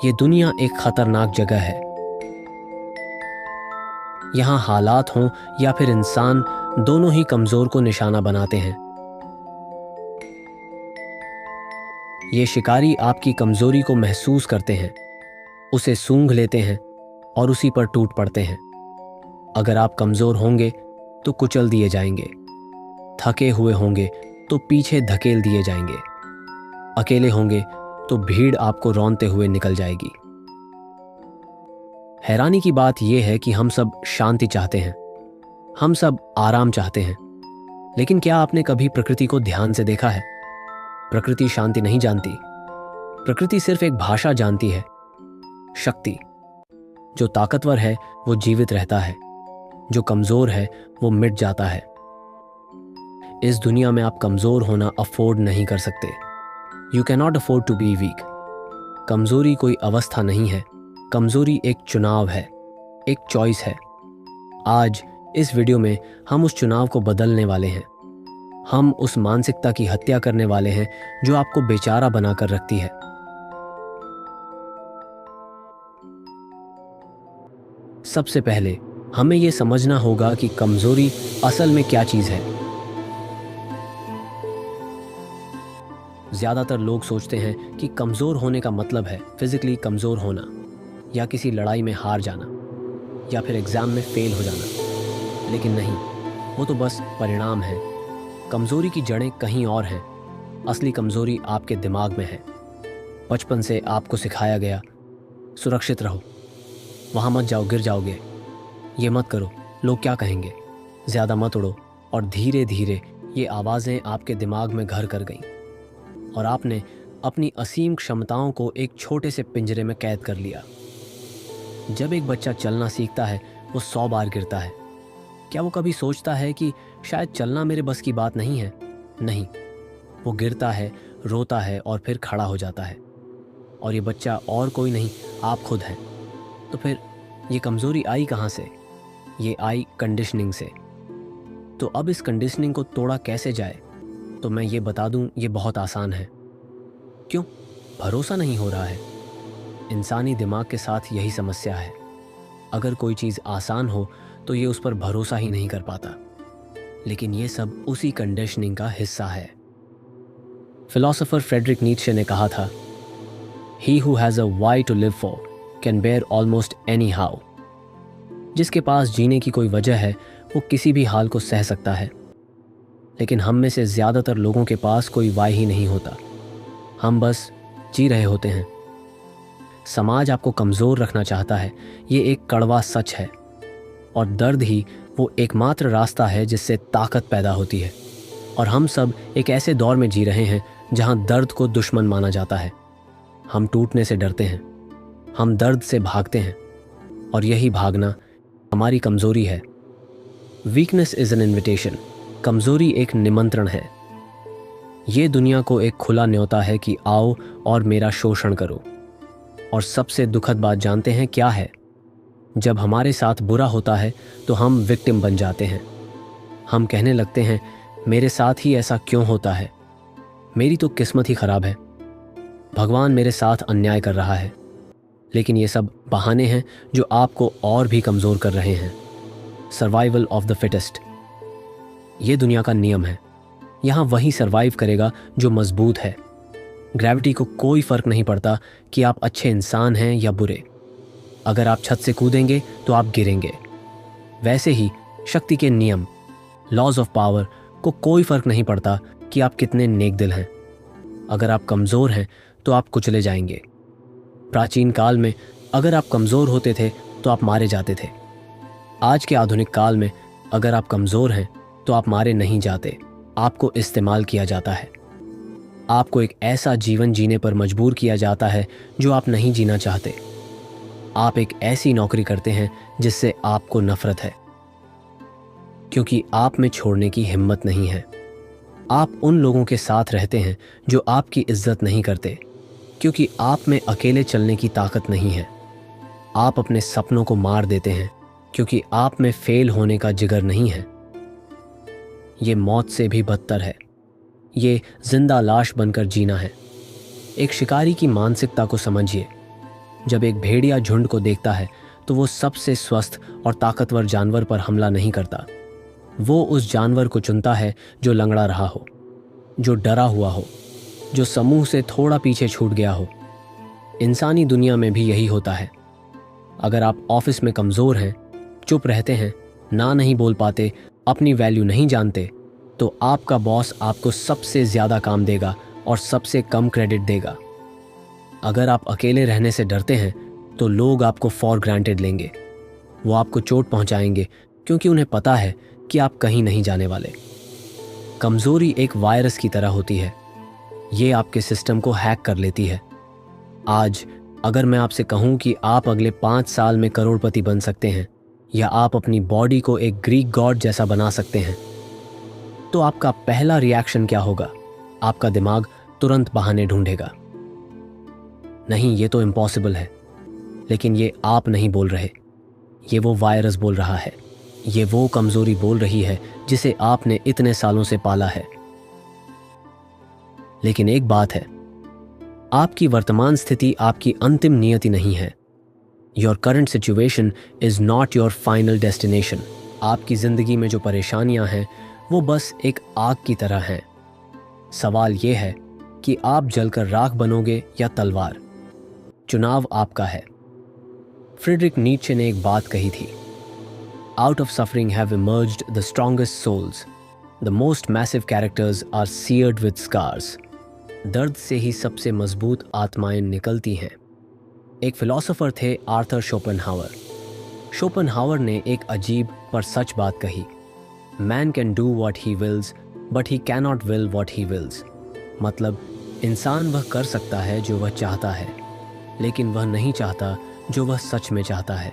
ये दुनिया एक खतरनाक जगह है। यहाँ हालात हों या फिर इंसान, दोनों ही कमजोर को निशाना बनाते हैं। ये शिकारी आपकी कमजोरी को महसूस करते हैं, उसे सूंघ लेते हैं और उसी पर टूट पड़ते हैं। अगर आप कमजोर होंगे तो कुचल दिए जाएंगे, थके हुए होंगे तो पीछे धकेल दिए जाएंगे, अकेले होंगे तो भीड़ आपको रौंदते हुए निकल जाएगी। हैरानी की बात यह है कि हम सब शांति चाहते हैं, हम सब आराम चाहते हैं, लेकिन क्या आपने कभी प्रकृति को ध्यान से देखा है? प्रकृति शांति नहीं जानती। प्रकृति सिर्फ एक भाषा जानती है, शक्ति। जो ताकतवर है वो जीवित रहता है, जो कमजोर है वो मिट जाता है। इस दुनिया में आप कमजोर होना अफोर्ड नहीं कर सकते। You can not afford to be weak. कमजोरी कोई अवस्था नहीं है, कमजोरी एक चुनाव है, एक चॉइस है। आज इस वीडियो में हम उस चुनाव को बदलने वाले हैं। हम उस मानसिकता की हत्या करने वाले हैं जो आपको बेचारा बनाकर रखती है। सबसे पहले हमें यह समझना होगा कि कमजोरी असल में क्या चीज है। ज्यादातर लोग सोचते हैं कि कमजोर होने का मतलब है फिजिकली कमजोर होना, या किसी लड़ाई में हार जाना, या फिर एग्जाम में फेल हो जाना। लेकिन नहीं, वो तो बस परिणाम है। कमजोरी की जड़ें कहीं और हैं। असली कमजोरी आपके दिमाग में है। बचपन से आपको सिखाया गया, सुरक्षित रहो, वहां मत जाओ, गिर जाओगे, ये मत करो, लोग क्या कहेंगे, ज्यादा मत उड़ो। और धीरे धीरे ये आवाजें आपके दिमाग में घर कर गईं और आपने अपनी असीम क्षमताओं को एक छोटे से पिंजरे में कैद कर लिया। जब एक बच्चा चलना सीखता है वो 100 बार गिरता है। क्या वो कभी सोचता है कि शायद चलना मेरे बस की बात नहीं है? नहीं, वो गिरता है, रोता है और फिर खड़ा हो जाता है। और ये बच्चा और कोई नहीं, आप खुद हैं। तो फिर ये कमजोरी आई कहाँ से? ये आई कंडीशनिंग से। तो अब इस कंडीशनिंग को तोड़ा कैसे जाए? तो मैं ये बता दूं, ये बहुत आसान है। क्यों? भरोसा नहीं हो रहा है। इंसानी दिमाग के साथ यही समस्या है। अगर कोई चीज़ आसान हो तो ये उस पर भरोसा ही नहीं कर पाता। लेकिन ये सब उसी कंडीशनिंग का हिस्सा है। फिलोसोफर फ्रेडरिक नीत्शे ने कहा था, He who has a why to live for can bear almost any how। जिसके पास जीने की कोई वजह है वो किसी भी हाल को सह सकता है। लेकिन हम में से ज़्यादातर लोगों के पास कोई वाई ही नहीं होता। हम बस जी रहे होते हैं। समाज आपको कमज़ोर रखना चाहता है, ये एक कड़वा सच है। और दर्द ही वो एकमात्र रास्ता है जिससे ताकत पैदा होती है। और हम सब एक ऐसे दौर में जी रहे हैं जहां दर्द को दुश्मन माना जाता है। हम टूटने से डरते हैं, हम दर्द से भागते हैं, और यही भागना हमारी कमज़ोरी है। Weakness is an invitation. कमज़ोरी एक निमंत्रण है। ये दुनिया को एक खुला न्योता है कि आओ और मेरा शोषण करो। और सबसे दुखद बात जानते हैं क्या है? जब हमारे साथ बुरा होता है तो हम विक्टिम बन जाते हैं। हम कहने लगते हैं, मेरे साथ ही ऐसा क्यों होता है? मेरी तो किस्मत ही खराब है, भगवान मेरे साथ अन्याय कर रहा है। लेकिन ये सब बहाने हैं जो आपको और भी कमज़ोर कर रहे हैं। सर्वाइवल ऑफ द फिटेस्ट, ये दुनिया का नियम है। यहाँ वही सर्वाइव करेगा जो मजबूत है। ग्रेविटी को कोई फ़र्क नहीं पड़ता कि आप अच्छे इंसान हैं या बुरे। अगर आप छत से कूदेंगे तो आप गिरेंगे। वैसे ही शक्ति के नियम, लॉज ऑफ पावर, को कोई फ़र्क नहीं पड़ता कि आप कितने नेक दिल हैं। अगर आप कमज़ोर हैं तो आप कुचले जाएंगे। प्राचीन काल में अगर आप कमज़ोर होते थे तो आप मारे जाते थे। आज के आधुनिक काल में अगर आप कमज़ोर हैं तो आप मारे नहीं जाते, आपको इस्तेमाल किया जाता है। आपको एक ऐसा जीवन जीने पर मजबूर किया जाता है जो आप नहीं जीना चाहते। आप एक ऐसी नौकरी करते हैं जिससे आपको नफरत है, क्योंकि आप में छोड़ने की हिम्मत नहीं है। आप उन लोगों के साथ रहते हैं जो आपकी इज्जत नहीं करते, क्योंकि आप में अकेले चलने की ताकत नहीं है। आप अपने सपनों को मार देते हैं क्योंकि आप में फेल होने का जिगर नहीं है। ये मौत से भी बदतर है। ये जिंदा लाश बनकर जीना है। एक शिकारी की मानसिकता को समझिए। जब एक भेड़िया झुंड को देखता है तो वो सबसे स्वस्थ और ताकतवर जानवर पर हमला नहीं करता। वो उस जानवर को चुनता है जो लंगड़ा रहा हो, जो डरा हुआ हो, जो समूह से थोड़ा पीछे छूट गया हो। इंसानी दुनिया में भी यही होता है। अगर आप ऑफिस में कमज़ोर हैं, चुप रहते हैं, ना नहीं बोल पाते, अपनी वैल्यू नहीं जानते, तो आपका बॉस आपको सबसे ज़्यादा काम देगा और सबसे कम क्रेडिट देगा। अगर आप अकेले रहने से डरते हैं तो लोग आपको फॉर ग्रांटेड लेंगे। वो आपको चोट पहुंचाएंगे क्योंकि उन्हें पता है कि आप कहीं नहीं जाने वाले। कमज़ोरी एक वायरस की तरह होती है। ये आपके सिस्टम को हैक कर लेती है। आज अगर मैं आपसे कहूं कि आप अगले 5 साल में करोड़पति बन सकते हैं या आप अपनी बॉडी को एक ग्रीक गॉड जैसा बना सकते हैं, तो आपका पहला रिएक्शन क्या होगा? आपका दिमाग तुरंत बहाने ढूंढेगा। नहीं, ये तो इम्पॉसिबल है। लेकिन ये आप नहीं बोल रहे, ये वो वायरस बोल रहा है। ये वो कमजोरी बोल रही है जिसे आपने इतने सालों से पाला है। लेकिन एक बात है, आपकी वर्तमान स्थिति आपकी अंतिम नियति नहीं है। Your current situation is not your final destination. आपकी जिंदगी में जो परेशानियां हैं वो बस एक आग की तरह हैं। सवाल यह है कि आप जलकर राख बनोगे या तलवार। चुनाव आपका है। फ्रीडरिक नीत्शे ने एक बात कही थी, out of suffering have emerged the strongest souls, the most massive characters are seared with scars. दर्द से ही सबसे मजबूत आत्माएं निकलती हैं। एक फिलोसोफर थे आर्थर शोपेनहावर। शोपेनहावर ने एक अजीब पर सच बात कही, man can do what he wills but he cannot will what he wills. मतलब इंसान वह कर सकता है जो वह चाहता है, लेकिन वह नहीं चाहता जो वह सच में चाहता है।